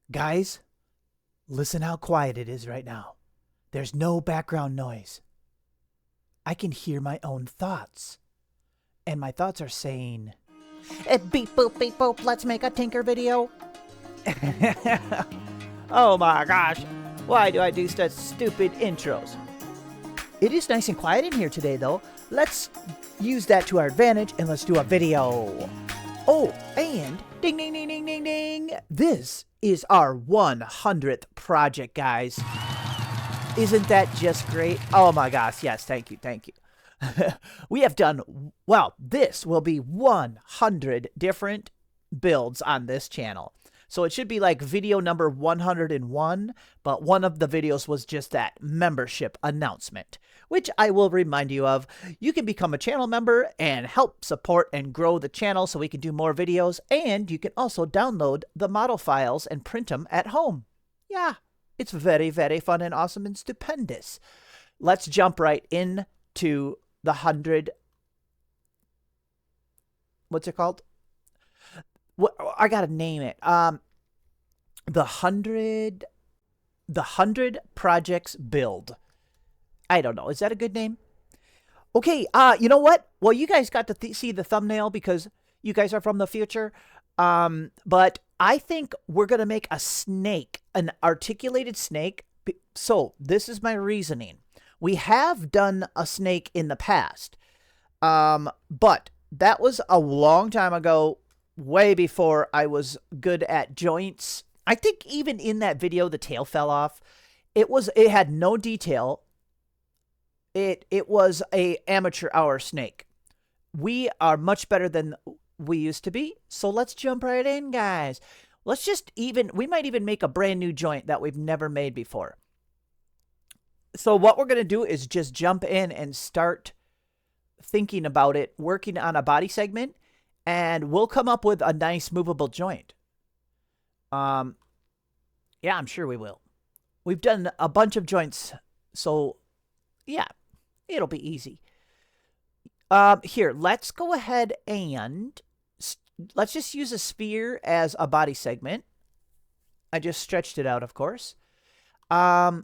Guys, listen how quiet it is right now. There's no background noise. I can hear my own thoughts. And my thoughts are saying, beep boop, let's make a Tinker video. Oh my gosh, why do I do such stupid intros? It is nice and quiet in here today though. Let's use that to our advantage and let's do a video. Oh, and ding ding ding ding ding ding. This is our 100th project, guys. Isn't that just great? Oh my gosh, yes, thank you. We have done, well, this will be 100 different builds on this channel. So it should be like video number 101, but one of the videos was just that membership announcement, which I will remind you of. You can become a channel member and help support and grow the channel so we can do more videos, and you can also download the model files and print them at home. Yeah, it's very, very fun and awesome and stupendous. Let's jump right into the 100. What's it called? What I gotta name it. The 100 projects build. I don't know. Is that a good name? Okay. You know what? Well, you guys got to see the thumbnail because you guys are from the future. But I think we're gonna make a snake, an articulated snake. So this is my reasoning. We have done a snake in the past, but that was a long time ago. Way before I was good at joints. I think even in that video, the tail fell off. It had no detail. It was a amateur hour snake. We are much better than we used to be. So let's jump right in, guys. We might even make a brand new joint that we've never made before. So what we're going to do is just jump in and start thinking about it, working on a body segment. And we'll come up with a nice movable joint. Yeah, I'm sure we will. We've done a bunch of joints, so yeah, it'll be easy. Here, let's go ahead and let's just use a sphere as a body segment. I just stretched it out, of course. So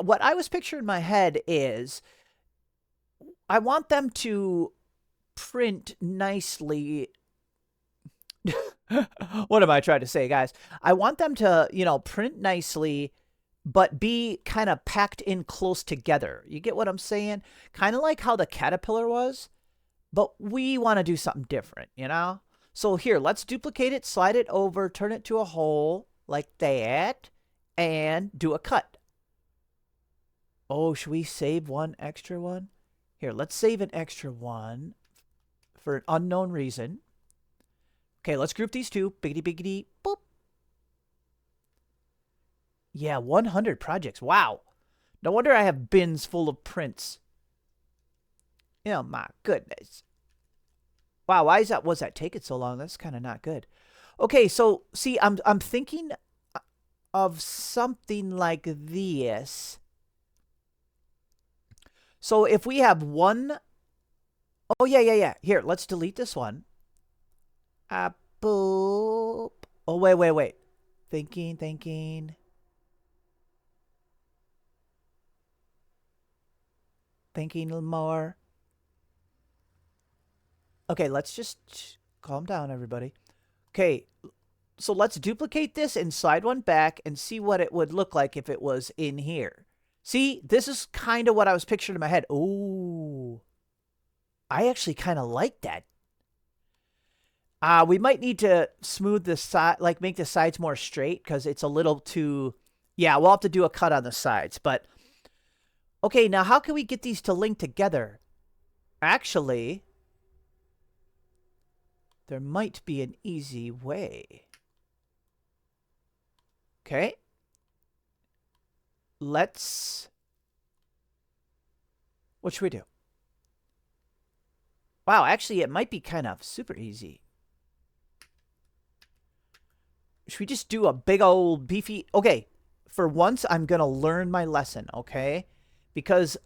what I was picturing in my head is I want them to print nicely. What am I trying to say, guys? I want them to, print nicely, but be kind of packed in close together. You get what I'm saying? Kind of like how the caterpillar was, but we want to do something different, So here, let's duplicate it, slide it over, turn it to a hole like that, and do a cut. Oh, should we save one extra one? Here, let's save an extra one for an unknown reason. Okay, let's group these two. Biggity, biggity, boop. Yeah, 100 projects. Wow. No wonder I have bins full of prints. Oh, my goodness. Wow, why was that taking so long? That's kind of not good. Okay, so, see, I'm thinking of something like this. So, if we have one... Oh, yeah. Here, let's delete this one. Boop. Oh, wait. Thinking. Thinking a little more. Okay, let's just calm down, everybody. Okay, so let's duplicate this and slide one back and see what it would look like if it was in here. See, this is kind of what I was picturing in my head. Ooh. I actually kind of like that. We might need to smooth the side, like make the sides more straight because it's a little too... Yeah, we'll have to do a cut on the sides. But, okay, now how can we get these to link together? Actually, there might be an easy way. Okay. What should we do? Wow, actually, it might be kind of super easy. Should we just do a big old beefy... Okay, for once, I'm going to learn my lesson, okay? Because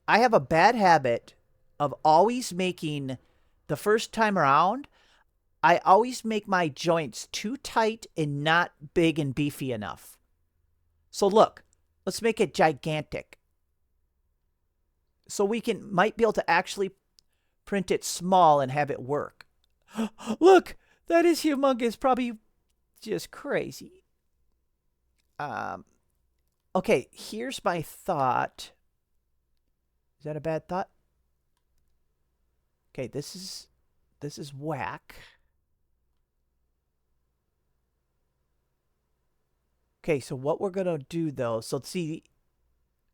I have a bad habit of always making the first time around, I always make my joints too tight and not big and beefy enough. So look, let's make it gigantic. So we might be able to actually print it small and have it work. Look, that is humongous. Probably just crazy. Okay, here's my thought. Is that a bad thought? Okay, this is whack. Okay, so what we're gonna do though, so see,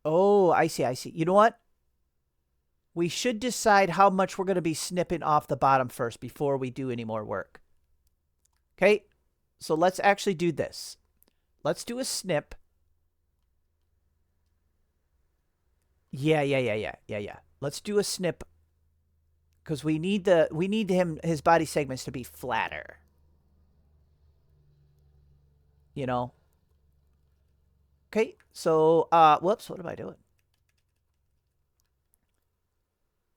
oh, I see. You know what? We should decide how much we're gonna be snipping off the bottom first before we do any more work. Okay, so let's actually do this. Let's do a snip. Yeah. Let's do a snip because we need his body segments to be flatter. You know. Okay, so whoops, what am I doing?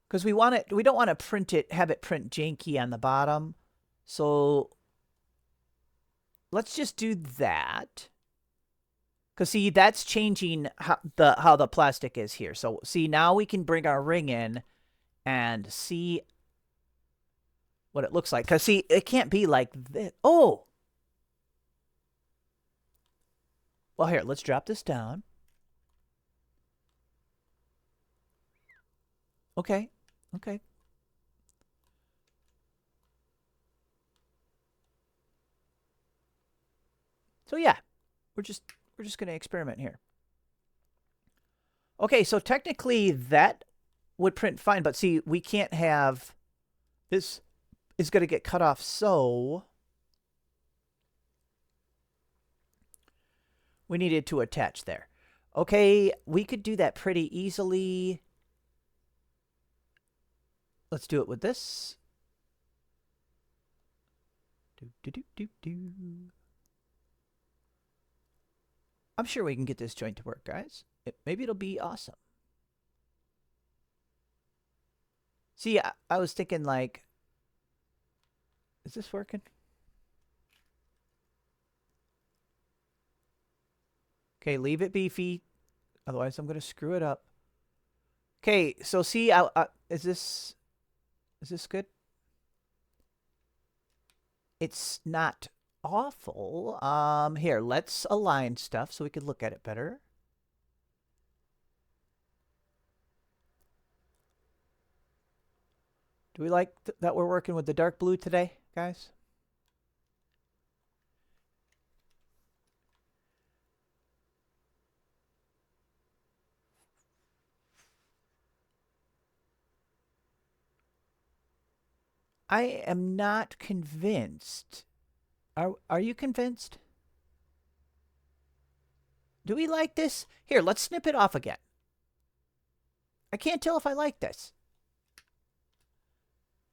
Because we don't want to have it print janky on the bottom. So let's just do that. Because see, that's changing how the plastic is here. So see, now we can bring our ring in and see what it looks like. Because see, it can't be like this. Oh! Well, here, let's drop this down. Okay. So yeah, we're just going to experiment here. Okay, so technically that would print fine, but see, we can't have this is going to get cut off, so we needed to attach there. Okay, we could do that pretty easily. Let's do it with this. I'm sure we can get this joint to work, guys. Maybe it'll be awesome. See, I was thinking like, is this working? Okay, leave it beefy. Otherwise, I'm going to screw it up. Okay, so see, is this good? It's not awful. Here, let's align stuff so we can look at it better. Do we like that we're working with the dark blue today, guys? I am not convinced. Are you convinced? Do we like this? Here, let's snip it off again. I can't tell if I like this.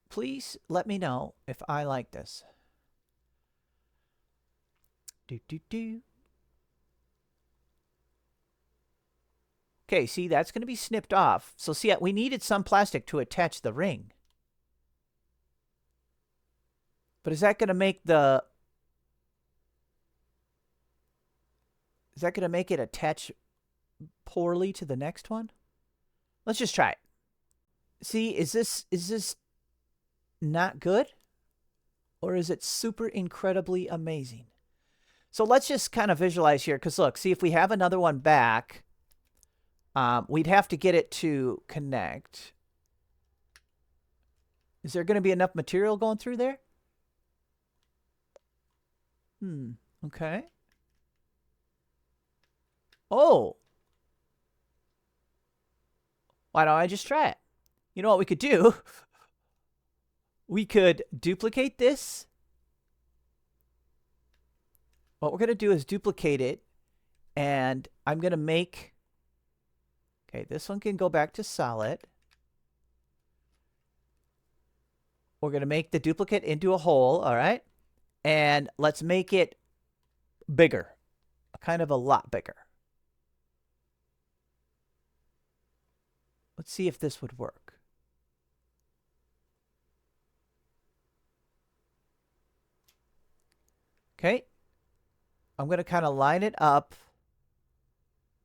Please let me know if I like this. Okay, see, that's going to be snipped off. So see, we needed some plastic to attach the ring. But is that going to make it attach poorly to the next one? Let's just try it. See, is this not good? Or is it super incredibly amazing? So let's just kind of visualize here. Because look, see, if we have another one back, we'd have to get it to connect. Is there going to be enough material going through there? Okay. Oh. Why don't I just try it? You know what we could do? We could duplicate this. What we're going to do is duplicate it. And I'm going to make... Okay, this one can go back to solid. We're going to make the duplicate into a hole, all right? And let's make it bigger. Kind of a lot bigger. Let's see if this would work. Okay. I'm going to kind of line it up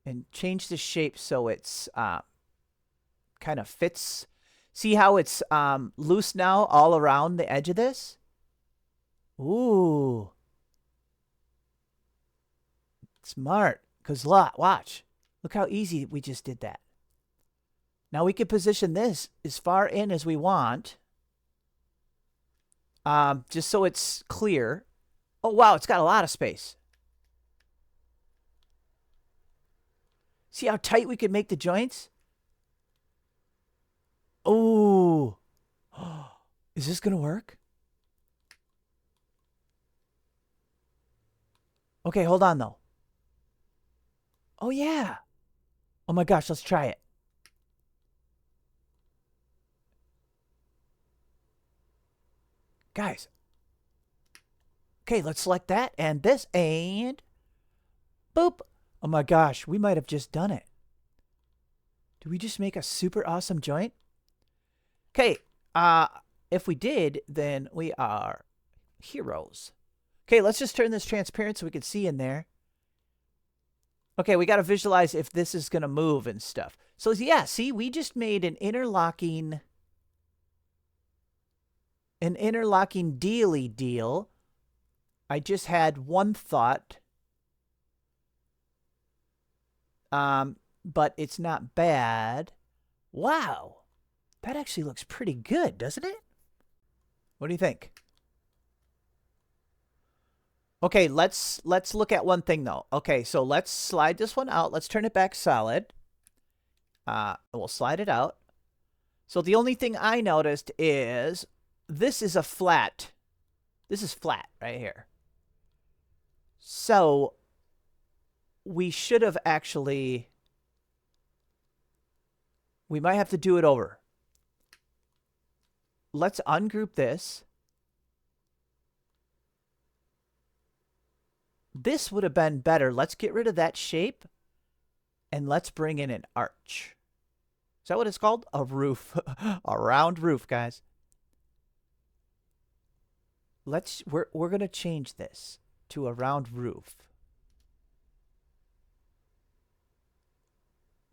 and change the shape so it's kind of fits. See how it's loose now all around the edge of this? Ooh. Smart. Because watch. Look how easy we just did that. Now we can position this as far in as we want. Just so it's clear. Oh, wow. It's got a lot of space. See how tight we can make the joints? Oh. Is this going to work? Okay, hold on, though. Oh, yeah. Oh, my gosh. Let's try it. Guys. Okay, let's select that and this and boop. Oh my gosh, we might have just done it. Did we just make a super awesome joint? Okay, if we did, then we are heroes. Okay, let's just turn this transparent so we can see in there. Okay, we got to visualize if this is going to move and stuff. So yeah, see, we just made an interlocking dealy deal. I just had one thought. But it's not bad. Wow. That actually looks pretty good, doesn't it? What do you think? Okay, let's look at one thing though. Okay, so let's slide this one out. Let's turn it back solid. We'll slide it out. So the only thing I noticed is this is a flat. This is flat right here. So we should have actually... We might have to do it over. Let's ungroup this. This would have been better. Let's get rid of that shape. And let's bring in an arch. Is that what it's called? A roof. A round roof, guys. We're going to change this to a round roof.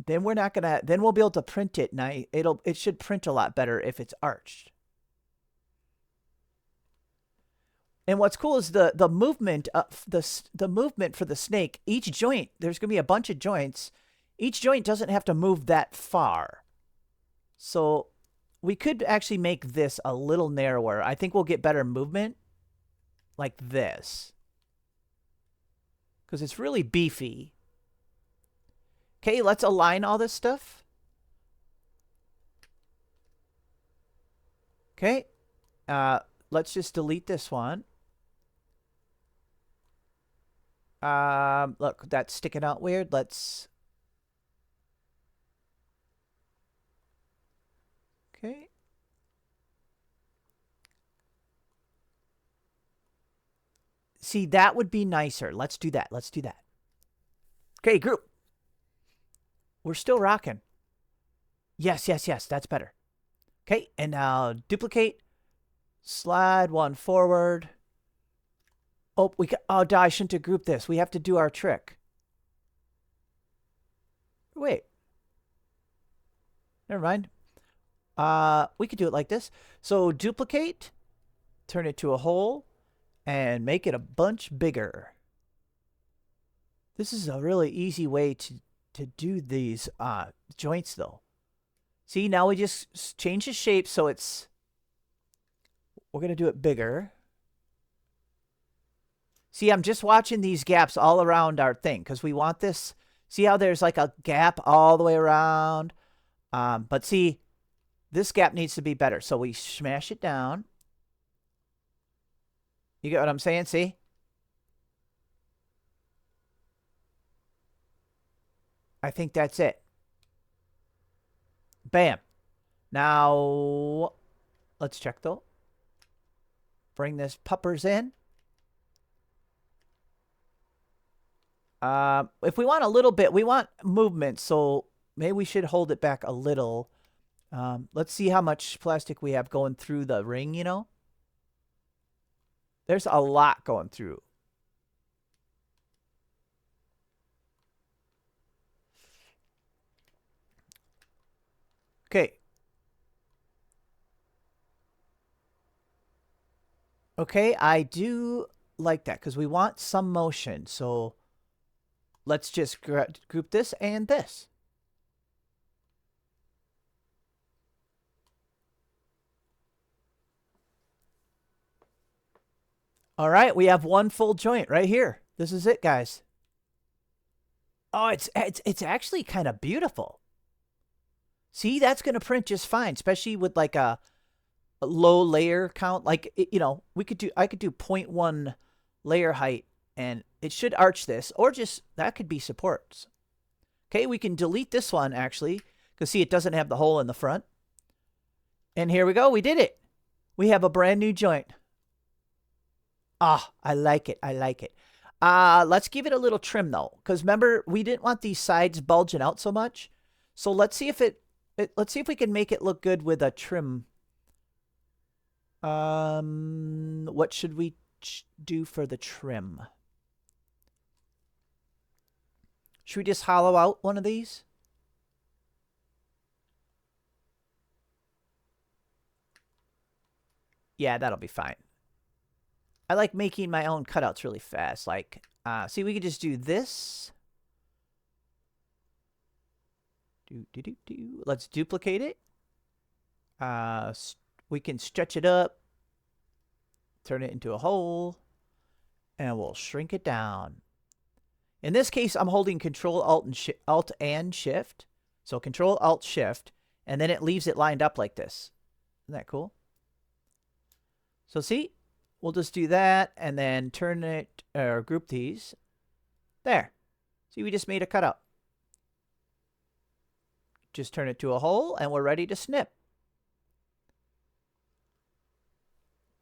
Then we're not gonna. Then we'll be able to print it. Now it should print a lot better if it's arched. And what's cool is the movement of the movement for the snake. Each joint, there's gonna be a bunch of joints. Each joint doesn't have to move that far. So we could actually make this a little narrower. I think we'll get better movement like this. Because it's really beefy. Okay, let's align all this stuff. Okay. Let's just delete this one. Look, that's sticking out weird. Let's... Okay. See, that would be nicer. Let's do that. Let's do that. Okay, group. We're still rocking. Yes, yes, yes. That's better. Okay, and now duplicate. Slide one forward. Oh, oh, I shouldn't have grouped this. We have to do our trick. Wait. Never mind. We could do it like this. So duplicate, turn it to a hole, and make it a bunch bigger. This is a really easy way to do these joints, though. See, now we just change the shape so it's... We're going to do it bigger. See, I'm just watching these gaps all around our thing because we want this. See how there's like a gap all the way around? But see, this gap needs to be better. So we smash it down. You get what I'm saying? See? I think that's it. Bam. Now, let's check though. Bring this puppers in. If we want a little bit, we want movement, so maybe we should hold it back a little. Let's see how much plastic we have going through the ring, you know? There's a lot going through. Okay, I do like that because we want some motion. So let's just group this and this. All right, we have one full joint right here. This is it, guys. Oh, it's actually kind of beautiful. See, that's going to print just fine, especially with like a low layer count. Like, you know, I could do 0.1 layer height and it should arch this, or just that could be supports. Okay, we can delete this one actually, because see, it doesn't have the hole in the front. And here we go, we did it. We have a brand new joint. Ah, I like it. I like it. Let's give it a little trim though, because remember we didn't want these sides bulging out so much. So let's see if let's see if we can make it look good with a trim. What should we do for the trim? Should we just hollow out one of these? Yeah, that'll be fine. I like making my own cutouts really fast. Like, see, we could just do this. Let's duplicate it. We can stretch it up, turn it into a hole, and we'll shrink it down. In this case, I'm holding Control Alt and Shift. So Control Alt Shift, and then it leaves it lined up like this. Isn't that cool? So see, we'll just do that and then turn it or group these. There. See, we just made a cutout. Just turn it to a hole and we're ready to snip.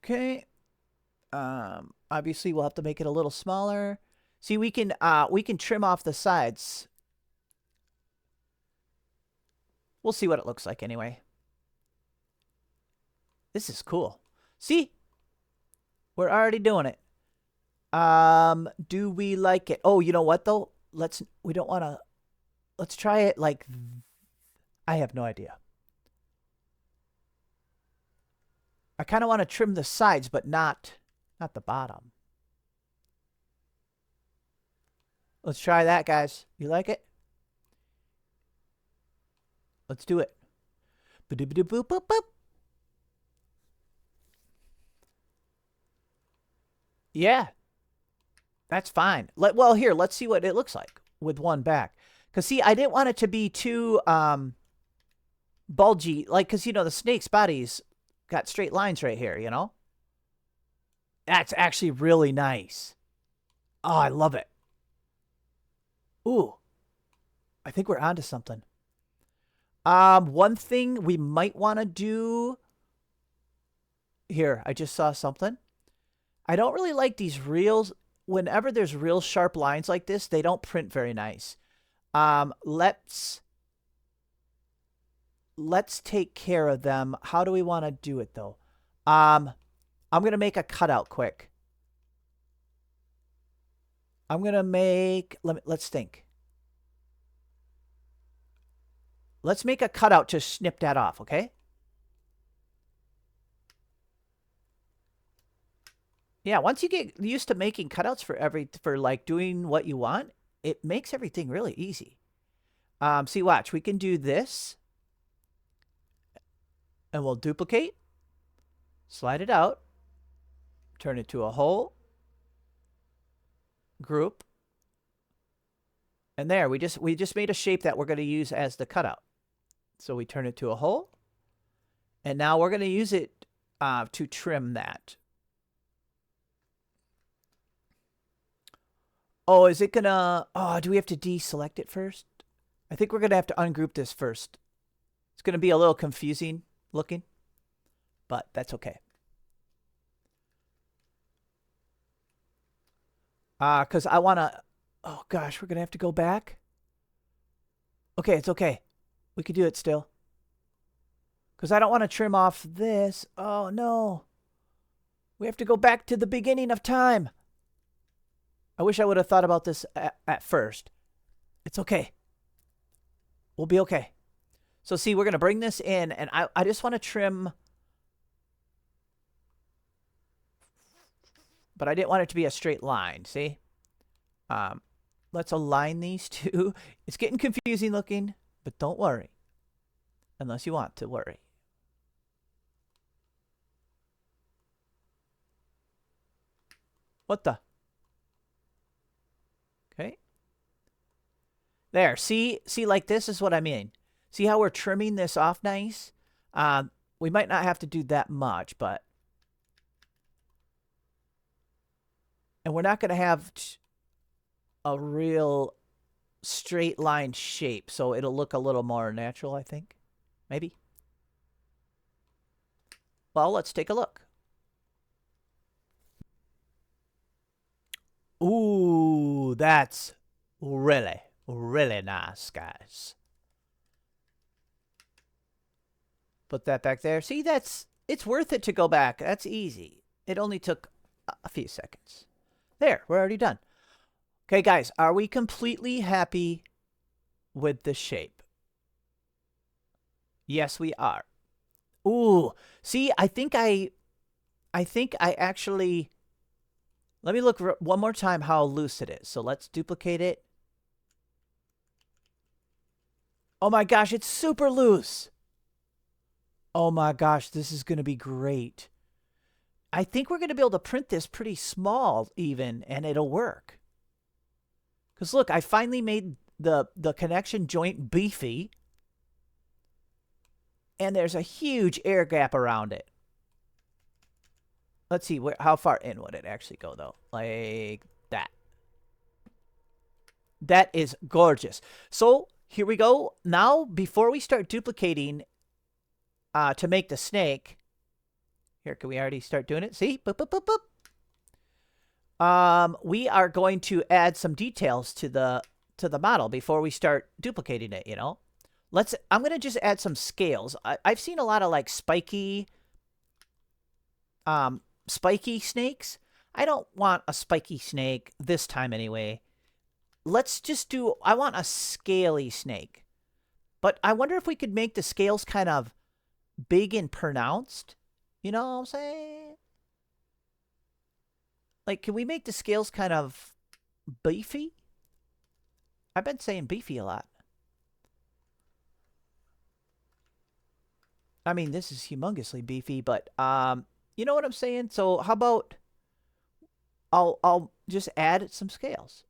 Okay. Obviously we'll have to make it a little smaller. See, we can trim off the sides. We'll see what it looks like anyway. This is cool. See? We're already doing it. Do we like it? Oh, you know what though? Let's try it like I have no idea. I kind of want to trim the sides, but not the bottom. Let's try that, guys. You like it? Let's do it. Yeah, that's fine. Well, here, let's see what it looks like with one back. Because, see, I didn't want it to be too bulgy. Like, because, you know, the snake's body's got straight lines right here, you know? That's actually really nice. Oh, I love it. Ooh, I think we're onto something. One thing we might want to do... Here, I just saw something. I don't really like these reels. Whenever there's real sharp lines like this, they don't print very nice. Let's take care of them. How do we want to do it though? I'm gonna make a cutout quick. I'm gonna make. Let's think. Let's make a cutout to snip that off, okay? Yeah, once you get used to making cutouts for like doing what you want, it makes everything really easy. See, watch, we can do this. And we'll duplicate, slide it out, turn it to a hole, group, and there, we just made a shape that we're going to use as the cutout. So we turn it to a hole, and now we're going to use it to trim that. Oh, is it gonna... Oh, do we have to deselect it first? I think we're going to have to ungroup this first. It's going to be a little confusing looking, but that's okay. Because I want to... Oh, gosh, we're going to have to go back. Okay, it's okay. We could do it still. Because I don't want to trim off this. Oh, no. We have to go back to the beginning of time. I wish I would have thought about this at first. It's okay. We'll be okay. So see, we're going to bring this in, and I just want to trim But I didn't want it to be a straight line, see? Let's align these two. It's getting confusing looking, but don't worry. Unless you want to worry. What the? Okay. There. See, like this is what I mean. See how we're trimming this off nice? We might not have to do that much, but... And we're not going to have a real straight line shape, so it'll look a little more natural, I think. Maybe. Well, let's take a look. Ooh, that's really, really nice, guys. Put that back there. See, it's worth it to go back. That's easy. It only took a few seconds. There, we're already done. Okay, guys, are we completely happy with the shape? Yes, we are. Ooh, see, I think I actually... Let me look one more time how loose it is. So let's duplicate it. Oh my gosh, it's super loose. Oh my gosh, this is going to be great. I think we're going to be able to print this pretty small even, and it'll work. Because look, I finally made the connection joint beefy. And there's a huge air gap around it. Let's see, how far in would it actually go, though? Like that. That is gorgeous. So, here we go. Now, before we start duplicating to make the snake... Here, can we already start doing it? See? Boop, boop, boop, boop. We are going to add some details to the model before we start duplicating it, you know? I'm going to just add some scales. I've seen a lot of, like, spiky snakes. I don't want a spiky snake this time anyway. Let's just do... I want a scaly snake. But I wonder if we could make the scales kind of big and pronounced. You know what I'm saying? Like, can we make the scales kind of beefy? I've been saying beefy a lot. I mean, this is humongously beefy, but, you know what I'm saying? So, how about I'll just add some scales.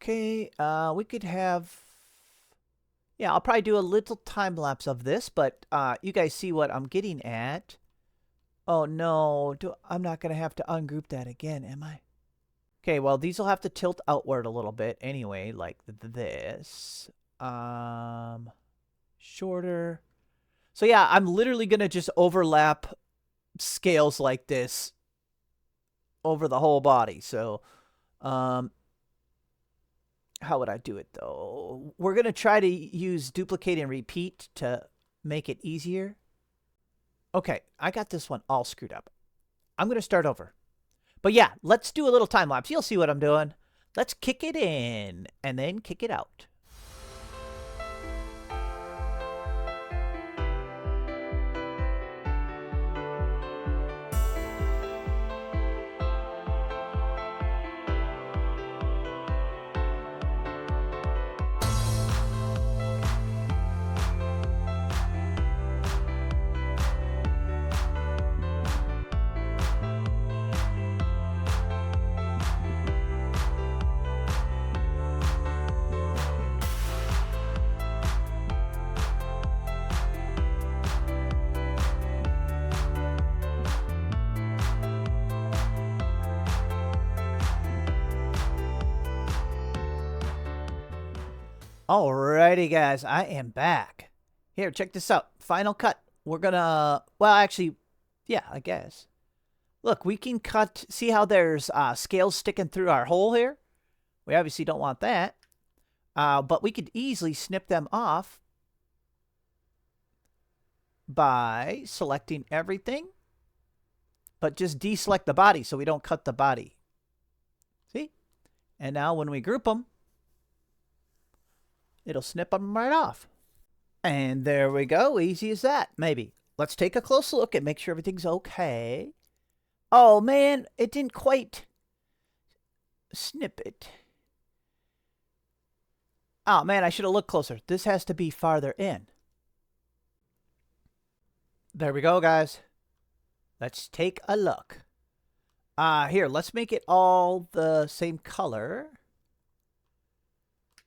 Okay, we could have... Yeah, I'll probably do a little time lapse of this, but you guys see what I'm getting at. Oh no, I'm not going to have to ungroup that again, am I? Okay, well, these will have to tilt outward a little bit anyway, like this. Shorter. So yeah, I'm literally going to just overlap scales like this over the whole body. So, how would I do it, though? We're going to try to use duplicate and repeat to make it easier. Okay, I got this one all screwed up. I'm going to start over. But yeah, let's do a little time lapse. You'll see what I'm doing. Let's kick it in and then kick it out. Alrighty, guys, I am back. Here, check this out. Final cut. We're gonna... Well, actually, yeah, I guess. Look, we can cut... See how there's scales sticking through our hole here? We obviously don't want that. But we could easily snip them off by selecting everything. But just deselect the body so we don't cut the body. See? And now when we group them, it'll snip them right off. And there we go. Easy as that, maybe. Let's take a close look and make sure everything's okay. Oh, man, it didn't quite snip it. Oh, man, I should have looked closer. This has to be farther in. There we go, guys. Let's take a look. Here, let's make it all the same color.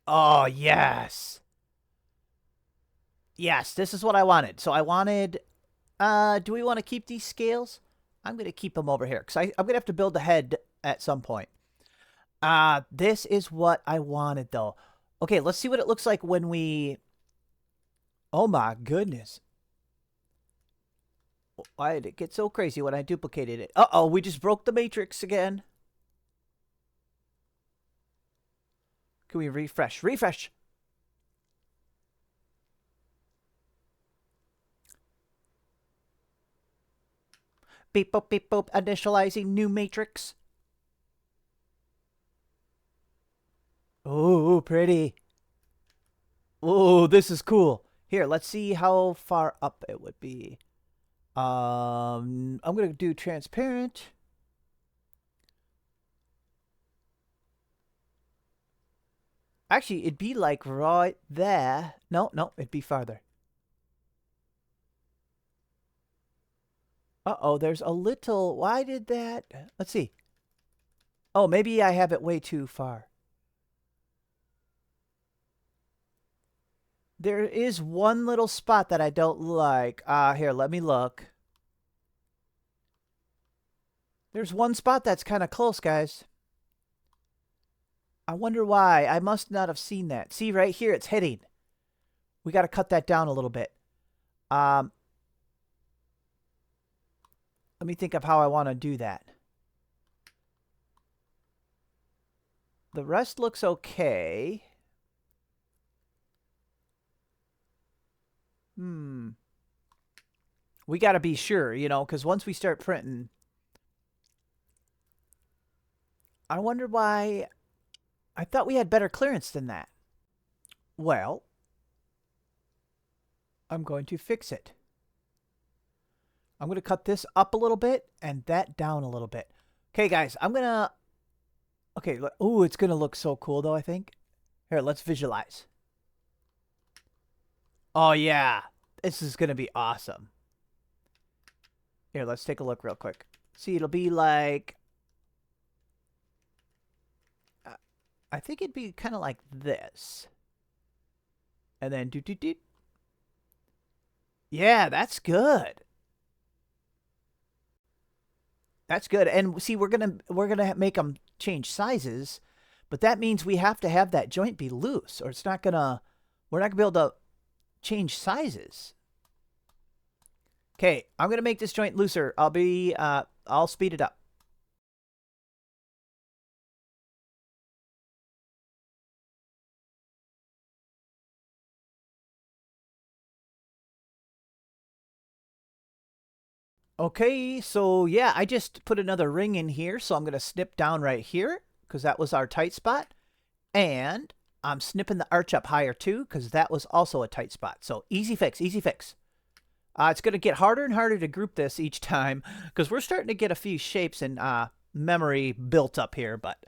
Oh, yes. Yes, this is what I wanted. So I wanted, do we want to keep these scales? I'm going to keep them over here because I'm going to have to build the head at some point. This is what I wanted, though. Okay, let's see what it looks like when we... Oh, my goodness. Why did it get so crazy when I duplicated it? Uh-oh, we just broke the matrix again. Can we refresh? Refresh! Beep, boop, beep, boop. Initializing new matrix. Oh, pretty. Oh, this is cool. Here, let's see how far up it would be. I'm going to do transparent. Actually, it'd be like right there. No, it'd be farther. Uh-oh, there's a little... Why did that... Let's see. Oh, maybe I have it way too far. There is one little spot that I don't like. Here, let me look. There's one spot that's kind of close, guys. I wonder why. I must not have seen that. See, right here, it's hitting. We got to cut that down a little bit. Let me think of how I want to do that. The rest looks okay. We got to be sure, you know, because once we start printing... I wonder why... I thought we had better clearance than that. Well, I'm going to fix it. I'm going to cut this up a little bit and that down a little bit. Okay, guys, I'm going to... Okay, ooh, it's going to look so cool, though, I think. Here, let's visualize. Oh, yeah. This is going to be awesome. Here, let's take a look real quick. See, it'll be like... I think it'd be kind of like this. And then do. Yeah, that's good. That's good. And see, we're gonna make them change sizes, but that means we have to have that joint be loose, or it's not gonna. We're not gonna be able to change sizes. Okay, I'm gonna make this joint looser. I'll speed it up. Okay, so yeah, I just put another ring in here, so I'm going to snip down right here, because that was our tight spot. And I'm snipping the arch up higher too, because that was also a tight spot. So easy fix, easy fix. It's going to get harder and harder to group this each time, because we're starting to get a few shapes and memory built up here, but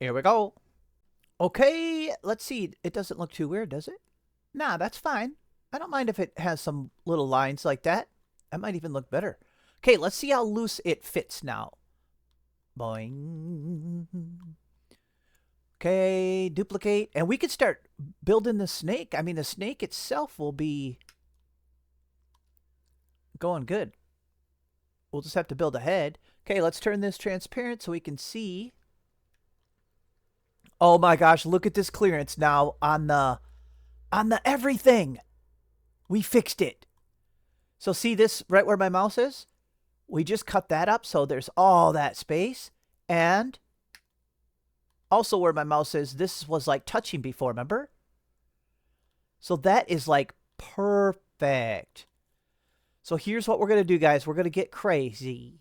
here we go. Okay, let's see. It doesn't look too weird, does it? Nah, that's fine. I don't mind if it has some little lines like that. That might even look better. Okay, let's see how loose it fits now. Boing. Okay, duplicate. And we could start building the snake. I mean, the snake itself will be going good. We'll just have to build a head. Okay, let's turn this transparent so we can see. Oh my gosh, look at this clearance now on the everything. We fixed it. So see this right where my mouse is? We just cut that up so there's all that space. And also where my mouse is, this was like touching before, remember? So that is like perfect. So here's what we're going to do, guys. We're going to get crazy.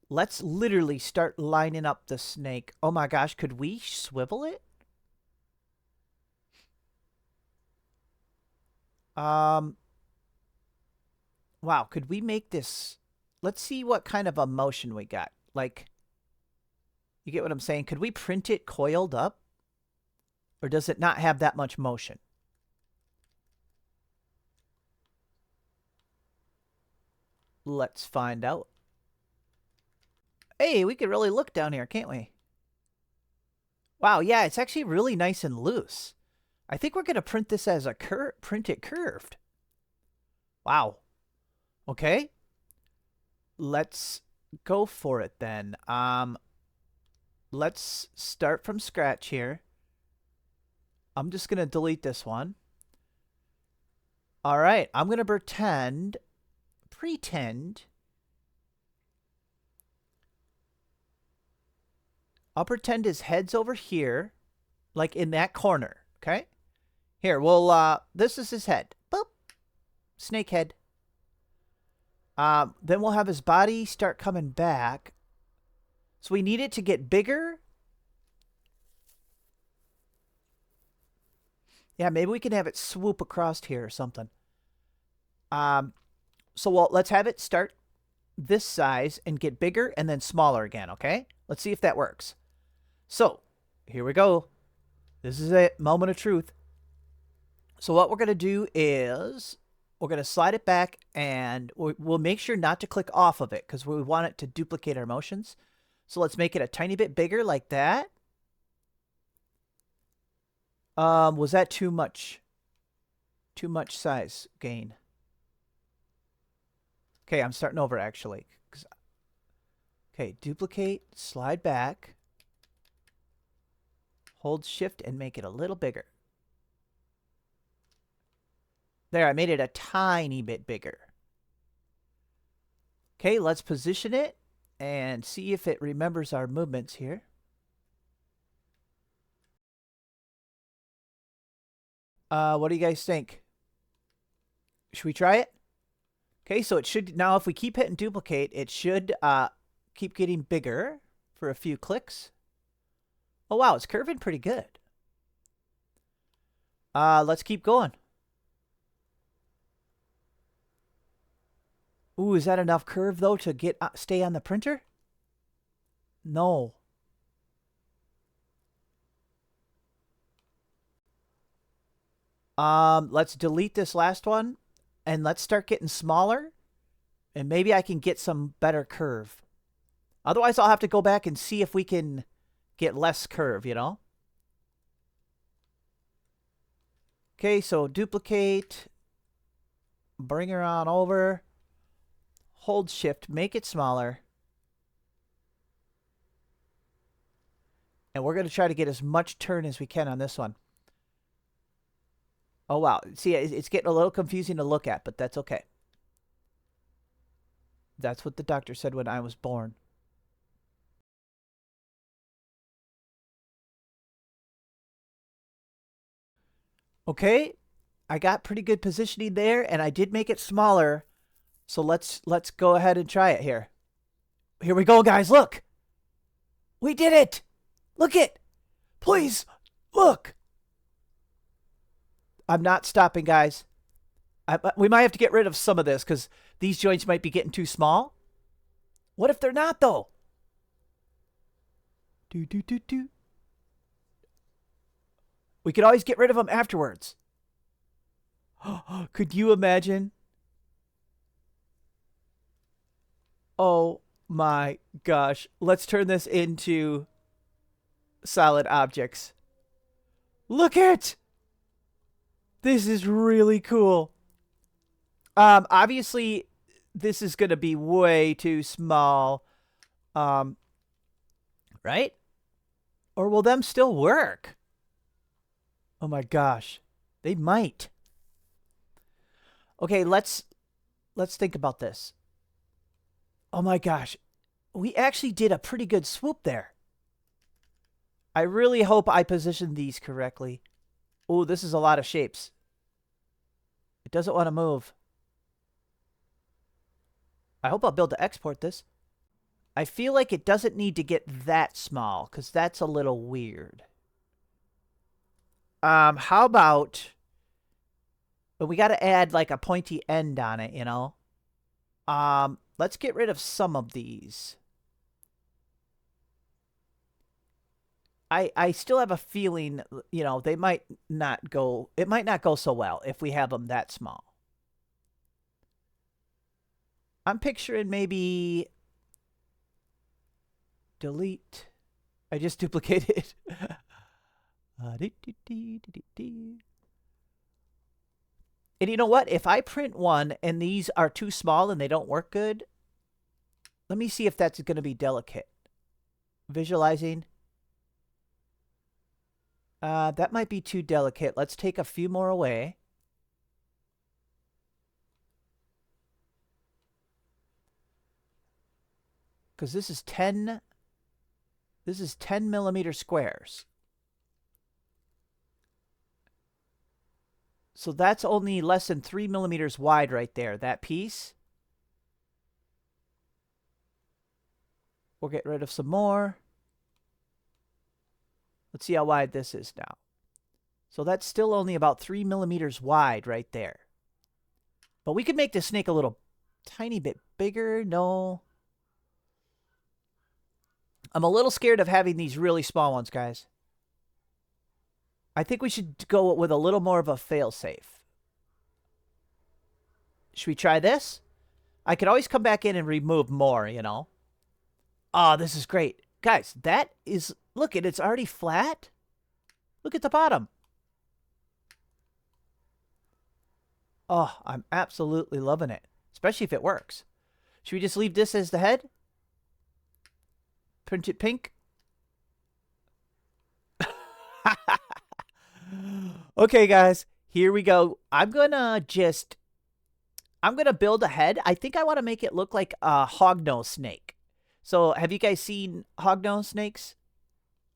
Let's literally start lining up the snake. Oh my gosh, could we swivel it? Wow, could we make this... Let's see what kind of a motion we got. Like, you get what I'm saying? Could we print it coiled up? Or does it not have that much motion? Let's find out. Hey, we could really look down here, can't we? Wow, yeah, it's actually really nice and loose. I think we're going to print this as a print it curved. Wow. Okay. Let's go for it then. Let's start from scratch here. I'm just going to delete this one. All right, I'm going to pretend I'll pretend his head's over here, like in that corner, okay? Here, this is his head. Boop. Snake head. Then we'll have his body start coming back. So we need it to get bigger. Yeah, maybe we can have it swoop across here or something. Let's have it start this size and get bigger and then smaller again, okay? Let's see if that works. So, here we go. This is it, moment of truth. So what we're going to do is we're going to slide it back and we'll make sure not to click off of it because we want it to duplicate our motions. So let's make it a tiny bit bigger like that. Was that too much? Too much size gain. Okay, I'm starting over actually. Okay, duplicate, slide back. Hold shift and make it a little bigger. There, I made it a tiny bit bigger. Okay, let's position it and see if it remembers our movements here. What do you guys think? Should we try it? Okay, so it should, now if we keep hitting duplicate, it should keep getting bigger for a few clicks. Oh wow, it's curving pretty good. Let's keep going. Ooh, is that enough curve though to get stay on the printer? No. Let's delete this last one and let's start getting smaller and maybe I can get some better curve. Otherwise, I'll have to go back and see if we can get less curve, you know? Okay, so duplicate, bring her on over, hold shift, make it smaller. And we're going to try to get as much turn as we can on this one. Oh, wow. See, it's getting a little confusing to look at, but that's okay. That's what the doctor said when I was born. Okay, I got pretty good positioning there, and I did make it smaller. So let's go ahead and try it here. Here we go, guys. Look. We did it. Look it. Please, look. I'm not stopping, guys. We might have to get rid of some of this because these joints might be getting too small. What if they're not, though? Do. We could always get rid of them afterwards. Could you imagine? Oh my gosh. Let's turn this into solid objects. Look it! This is really cool. Obviously, this is going to be way too small. Right? Or will them still work? Oh my gosh. They might. Okay, let's think about this. Oh my gosh. We actually did a pretty good swoop there. I really hope I positioned these correctly. Oh, this is a lot of shapes. It doesn't want to move. I hope I'll be able to export this. I feel like it doesn't need to get that small because that's a little weird. How about... But we got to add like a pointy end on it, you know. Let's get rid of some of these. I still have a feeling, you know, they might not go, it might not go so well if we have them that small. I'm picturing maybe delete. I just duplicated. And you know what? If I print one and these are too small and they don't work good, let me see if that's going to be delicate. Visualizing. That might be too delicate. Let's take a few more away. Because this is 10 millimeter squares. So that's only less than 3 millimeters wide right there, that piece. We'll get rid of some more. Let's see how wide this is now. So that's still only about 3 millimeters wide right there. But we could make the snake a little tiny bit bigger. No. I'm a little scared of having these really small ones, guys. I think we should go with a little more of a fail-safe. Should we try this? I could always come back in and remove more, you know. Oh, this is great. Guys, that is... Look, it's already flat. Look at the bottom. Oh, I'm absolutely loving it. Especially if it works. Should we just leave this as the head? Print it pink? Okay, guys. Here we go. I'm going to build a head. I think I want to make it look like a hognose snake. So, have you guys seen hognose snakes?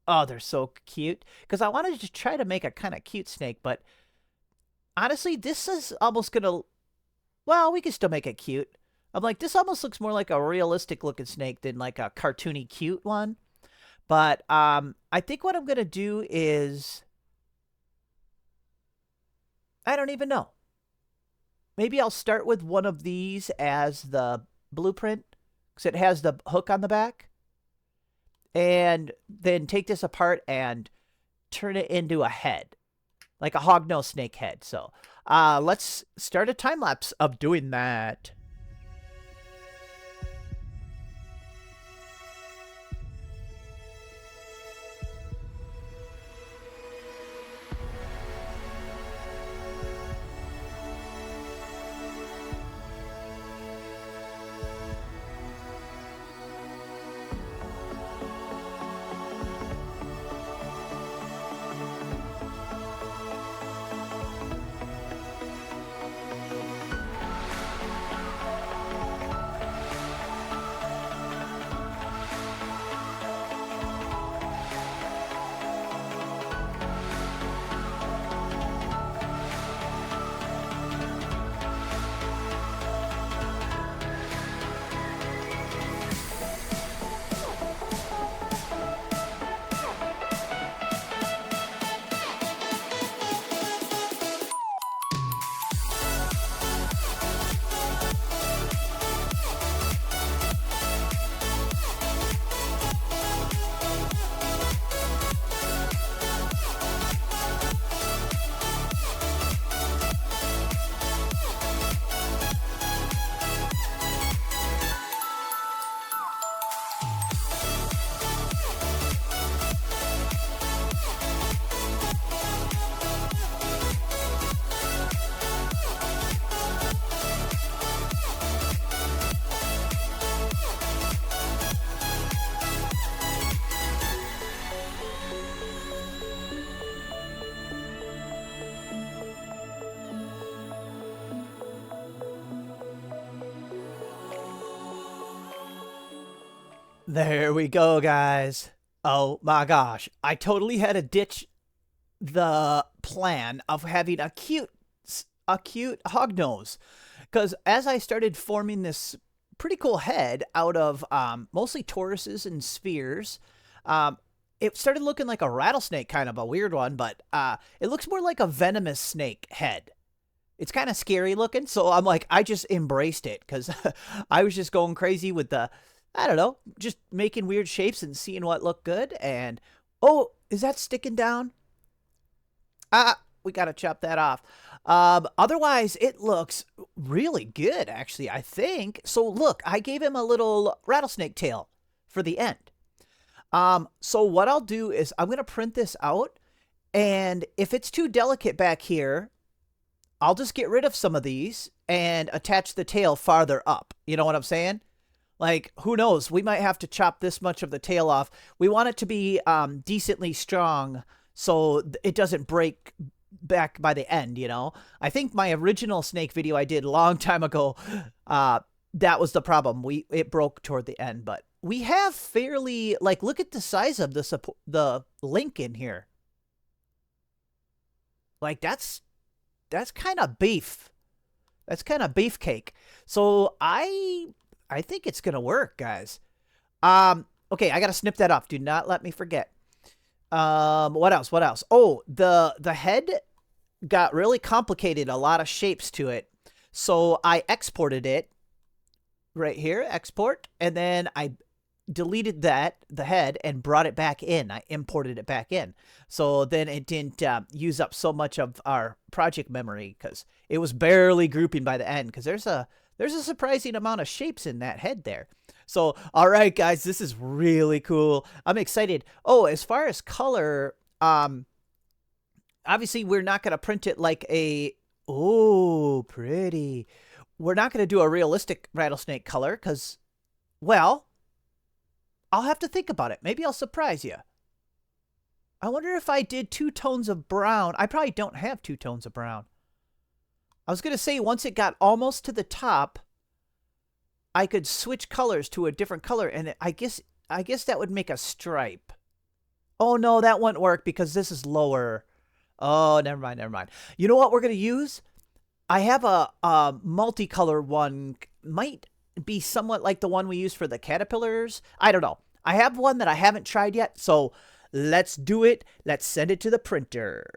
Oh, they're so cute. Because I wanted to try to make a kind of cute snake, but honestly, this is almost going to... Well, we can still make it cute. I'm like, this almost looks more like a realistic looking snake than like a cartoony cute one. But I think what I'm going to do is... I don't even know. Maybe I'll start with one of these as the blueprint. Because it has the hook on the back. And then take this apart and turn it into a head. Like a hognose snake head. So let's start a time lapse of doing that. There we go, guys. Oh my gosh. I totally had to ditch the plan of having a cute hognose. Because as I started forming this pretty cool head out of mostly toruses and spheres, it started looking like a rattlesnake, kind of a weird one, but it looks more like a venomous snake head. It's kind of scary looking. So I'm like, I just embraced it because I was just going crazy with the, I don't know, just making weird shapes and seeing what looked good. And oh, is that sticking down? We got to chop that off. Otherwise, it looks really good, actually, I think. So look, I gave him a little rattlesnake tail for the end. So what I'll do is I'm going to print this out. And if it's too delicate back here, I'll just get rid of some of these and attach the tail farther up. You know what I'm saying? Like, who knows? We might have to chop this much of the tail off. We want it to be decently strong so it doesn't break back by the end, you know? I think my original snake video I did a long time ago, that was the problem. It broke toward the end, but we have fairly, like, look at the size of the link in here. Like, that's kind of beef. That's kind of beefcake. So I think it's gonna work, guys. Okay, I gotta snip that off. Do not let me forget. What else? What else? Oh, the head got really complicated. A lot of shapes to it. So I exported it right here, export, and then I deleted the head, and brought it back in. I imported it back in. So then it didn't use up so much of our project memory because it was barely grouping by the end because there's a surprising amount of shapes in that head there. So, all right, guys, this is really cool. I'm excited. Oh, as far as color, obviously we're not going to print it like a, oh, pretty. We're not going to do a realistic rattlesnake color because, well, I'll have to think about it. Maybe I'll surprise you. I wonder if I did 2 tones of brown. I probably don't have 2 tones of brown. I was going to say once it got almost to the top, I could switch colors to a different color, and I guess that would make a stripe. Oh, no, that wouldn't work because this is lower. Oh, never mind, never mind. You know what we're going to use? I have a multicolor one. Might be somewhat like the one we use for the caterpillars. I don't know. I have one that I haven't tried yet, so let's do it. Let's send it to the printer.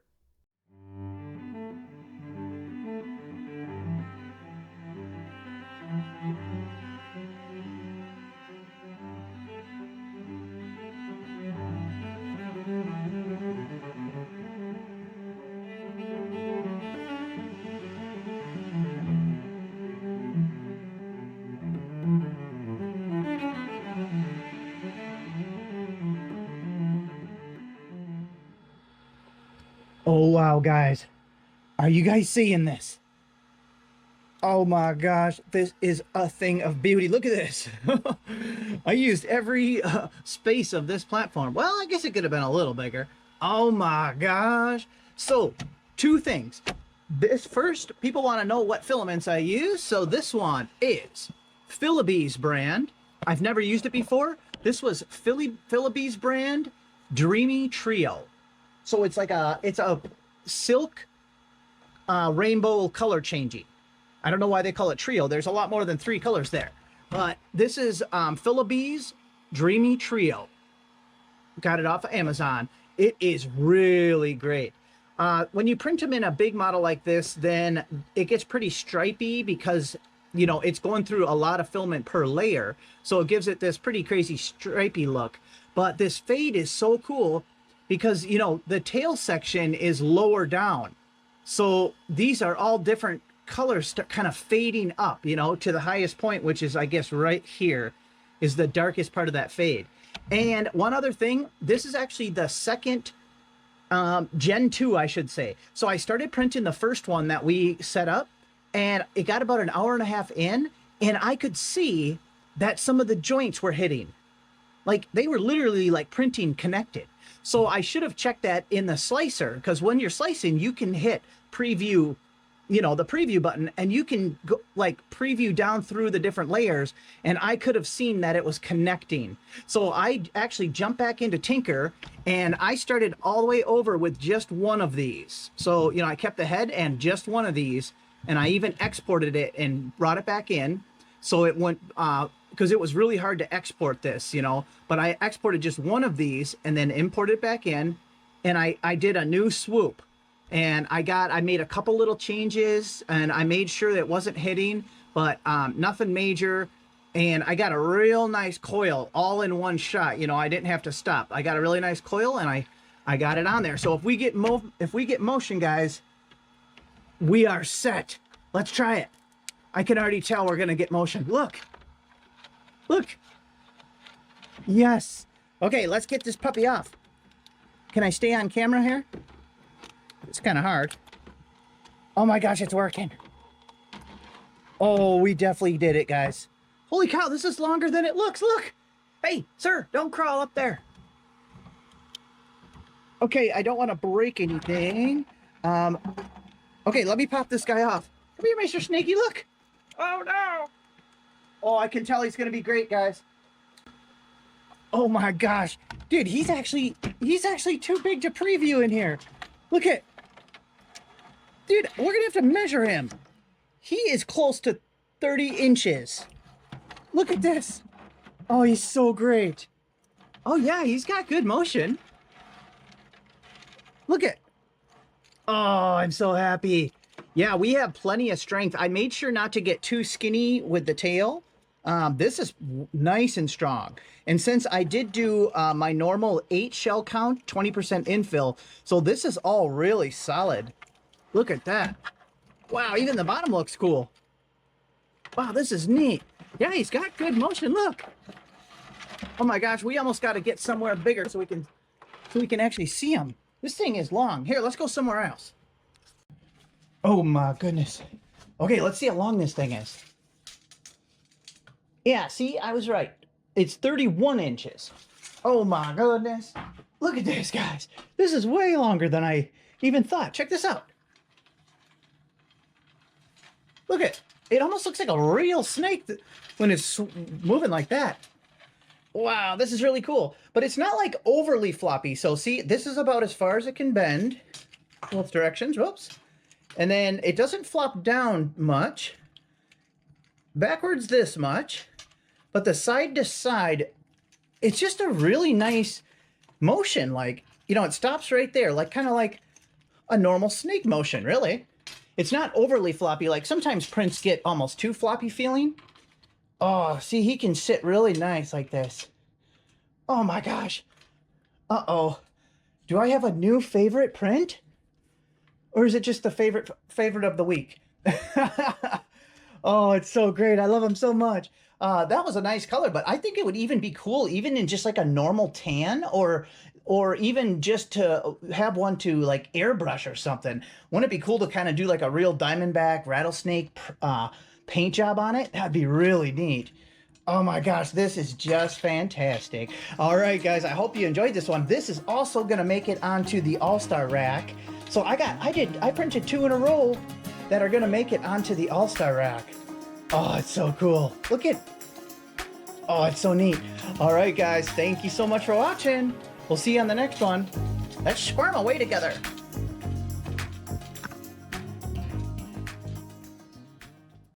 Oh, wow, guys. Are you guys seeing this? Oh my gosh, this is a thing of beauty. Look at this. I used every space of this platform. Well, I guess it could have been a little bigger. Oh my gosh. So, 2 things. This first, people want to know what filaments I use. So this one is Philibees brand. I've never used it before. This was Philibees brand Dreamy Trio. So it's like it's a silk rainbow color changing. I don't know why they call it trio. There's a lot more than 3 colors there. But this is Philibees Dreamy Trio. Got it off of Amazon. It is really great. When you print them in a big model like this, then it gets pretty stripy because, you know, it's going through a lot of filament per layer. So it gives it this pretty crazy stripy look. But this fade is so cool because, you know, the tail section is lower down. So these are all different colors kind of fading up, you know, to the highest point, which is, I guess, right here is the darkest part of that fade. And one other thing, this is actually the second Gen 2, I should say. So I started printing the first one that we set up, and it got about an hour and a half in, and I could see that some of the joints were hitting. Like, they were literally, like, printing connected. So I should have checked that in the slicer, because when you're slicing, you can hit preview, you know, the preview button, and you can go, like, preview down through the different layers, and I could have seen that it was connecting. So I actually jumped back into Tinker, and I started all the way over with just one of these. So, you know, I kept the head and just one of these, and I even exported it and brought it back in. So it went, because it was really hard to export this, you know, but I exported just one of these and then imported it back in, and I did a new swoop. and I made a couple little changes, and I made sure that it wasn't hitting, but nothing major. And I got a real nice coil all in one shot. You know, I didn't have to stop. I got a really nice coil, and I got it on there. So if we get motion, guys, we are set. Let's try it. I can already tell we're gonna get motion. Look. Yes. Okay, let's get this puppy off. Can I stay on camera here? It's kind of hard. Oh my gosh, it's working. Oh, we definitely did it, guys. Holy cow, this is longer than it looks. Look. Hey, sir, don't crawl up there. Okay, I don't want to break anything. Okay, let me pop this guy off. Come here, Mr. Snaky, look. Oh no. Oh, I can tell he's gonna be great, guys. Oh my gosh. Dude, he's actually too big to preview in here. Look at. Dude, we're gonna have to measure him. He is close to 30 inches. Look at this. Oh, he's so great. Oh yeah, he's got good motion. Look at. Oh, I'm so happy. Yeah, we have plenty of strength. I made sure not to get too skinny with the tail. This is nice and strong. And since I did do my normal 8 shell count, 20% infill, so this is all really solid. Look at that. Wow, even the bottom looks cool. Wow, this is neat. Yeah, he's got good motion, look. Oh my gosh, we almost got to get somewhere bigger so we can actually see him. This thing is long. Here, let's go somewhere else. Oh my goodness. Okay, let's see how long this thing is. Yeah, see, I was right. It's 31 inches. Oh my goodness. Look at this, guys. This is way longer than I even thought. Check this out. Look at it. It almost looks like a real snake when it's moving like that. Wow, this is really cool. But it's not like overly floppy. So see, this is about as far as it can bend. Both directions, whoops. And then it doesn't flop down much. Backwards this much. But the side to side, it's just a really nice motion. Like, you know, it stops right there. Like, kind of like a normal snake motion, really. It's not overly floppy. Like, sometimes prints get almost too floppy feeling. Oh, see, he can sit really nice like this. Oh my gosh. Uh-oh. Do I have a new favorite print? Or is it just the favorite of the week? Oh, it's so great. I love him so much. That was a nice color, but I think it would even be cool, even in just like a normal tan, or even just to have one to like airbrush or something. Wouldn't it be cool to kind of do like a real Diamondback rattlesnake paint job on it? That'd be really neat. Oh my gosh, this is just fantastic. All right, guys, I hope you enjoyed this one. This is also gonna make it onto the All-Star rack. So I printed 2 in a row that are gonna make it onto the All-Star rack. Oh, it's so cool. Look at, oh, it's so neat. All right, guys, thank you so much for watching. We'll see you on the next one. Let's squirm away together.